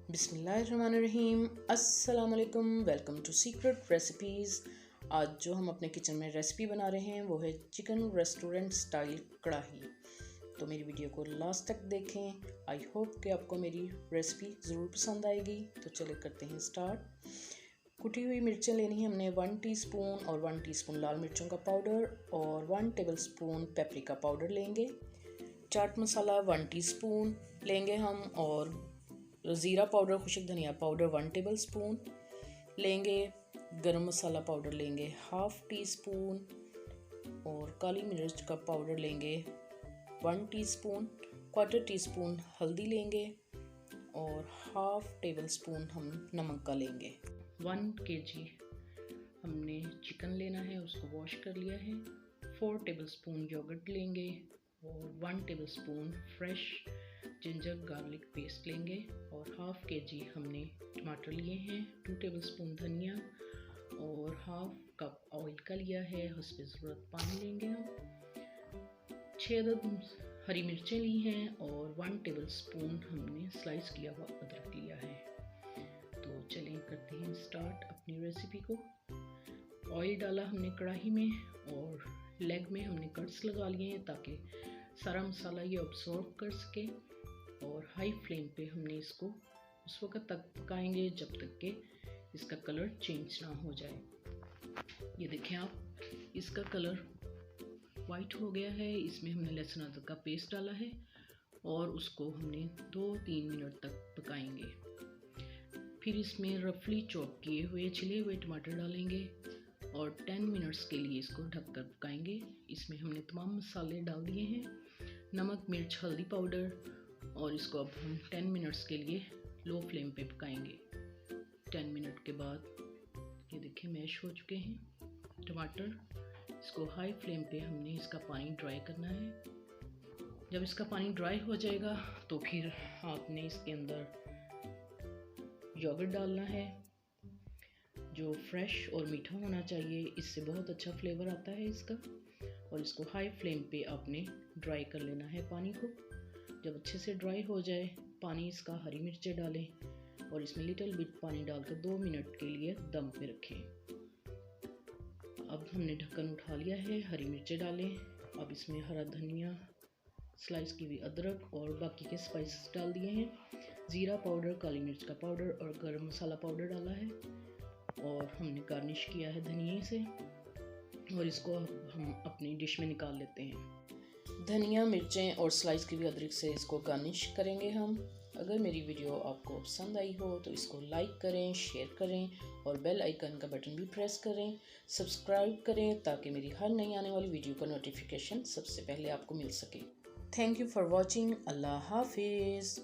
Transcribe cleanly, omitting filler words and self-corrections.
बिस्मिल्लाहिर्रहमानिर्रहीम। अस्सलाम वालेकुम। Welcome to secret recipes. आज जो हम अपने किचन में रेसिपी बना रहे हैं वो है चिकन रेस्टोरेंट स्टाइल कढ़ाई। तो मेरी वीडियो को लास्ट तक देखें। आई होप कि आपको मेरी रेसिपी ज़रूर पसंद आएगी। तो चले करते हैं स्टार्ट। कुटी हुई मिर्चें लेनी है हमने 1 टीस्पून और 1 टीस्पून लाल मिर्चों का पाउडर और 1 टेबलस्पून पेपरिका पाउडर लेंगे। चाट मसाला 1 टीस्पून लेंगे हम और ज़ीरा पाउडर खुशक धनिया पाउडर 1 टेबलस्पून लेंगे। गरम मसाला पाउडर लेंगे 1/2 टीस्पून और काली मिर्च का पाउडर लेंगे 1 टीस्पून। 1/4 टीस्पून हल्दी लेंगे और 1/2 टेबलस्पून हम नमक का लेंगे। 1 kg हमने चिकन लेना है, उसको वॉश कर लिया है। 4 टेबलस्पून योगर्ट लेंगे और 1 tablespoon fresh ginger garlic paste लेंगे और 1/2 kg हमने टमाटर लिए हैं। 2 टेबलस्पून धनिया और 1/2 कप ऑयल का लिया है। हस्बे ज़रूरत पानी लेंगे हम। 6 अदद हरी मिर्चें ली हैं और 1 टेबलस्पून हमने स्लाइस किया हुआ अदरक लिया है। तो चलें करते हैं स्टार्ट अपनी रेसिपी को। ऑयल डाला हमने कढ़ाई में और लेग में हमने कट्स लगा लिए हैं ताकि सारा मसाला ये अब्सॉर्ब कर सके। और हाई फ्लेम पे हमने इसको उस वक्त तक पकाएंगे जब तक कि इसका कलर चेंज ना हो जाए। ये देखें आप, इसका कलर वाइट हो गया है। इसमें हमने लहसुन अदरक का पेस्ट डाला है और उसको हमने 2-3 मिनट तक पकाएंगे। फिर इसमें रफली चॉप किए हुए छिले हुए टमाटर डालेंगे और 10 मिनट्स के लिए इसको ढककर पकाएंगे। इसमें हमने तमाम मसाले डाल दिए हैं, नमक, मिर्च, हल्दी पाउडर, और इसको अब हम 10 मिनट्स के लिए लो फ्लेम पे पकाएंगे। 10 मिनट के बाद ये देखिए मैश हो चुके हैं टमाटर। इसको हाई फ्लेम पे हमने इसका पानी ड्राई करना है। जब इसका पानी ड्राई हो जाएगा तो फिर आपने इसके अंदर योगर्ट डालना है जो फ्रेश और मीठा होना चाहिए। इससे बहुत अच्छा फ्लेवर आता है इसका। और इसको हाई फ्लेम पे आपने ड्राई कर लेना है पानी को। जब अच्छे से ड्राई हो जाए पानी इसका, हरी मिर्चें डालें और इसमें लिटिल बिट पानी डालकर 2 मिनट के लिए दम पे रखें। अब हमने ढक्कन उठा लिया है, हरी मिर्चें डालें। अब इसमें हरा धनिया, स्लाइस की हुई अदरक और बाकी के स्पाइसेस डाल दिए हैं। ज़ीरा पाउडर, काली मिर्च का पाउडर और गरम मसाला पाउडर डाला है और हमने गार्निश किया है धनिए से। और इसको हम अपनी डिश में निकाल लेते हैं। धनिया, मिर्चें और स्लाइस की हुई अदरक से इसको गार्निश करेंगे हम। अगर मेरी वीडियो आपको पसंद आई हो तो इसको लाइक करें, शेयर करें और बेल आइकन का बटन भी प्रेस करें। सब्सक्राइब करें ताकि मेरी हर नई आने वाली वीडियो का नोटिफिकेशन सबसे पहले आपको मिल सके। Thank you for watching. अल्लाह हाफिज़।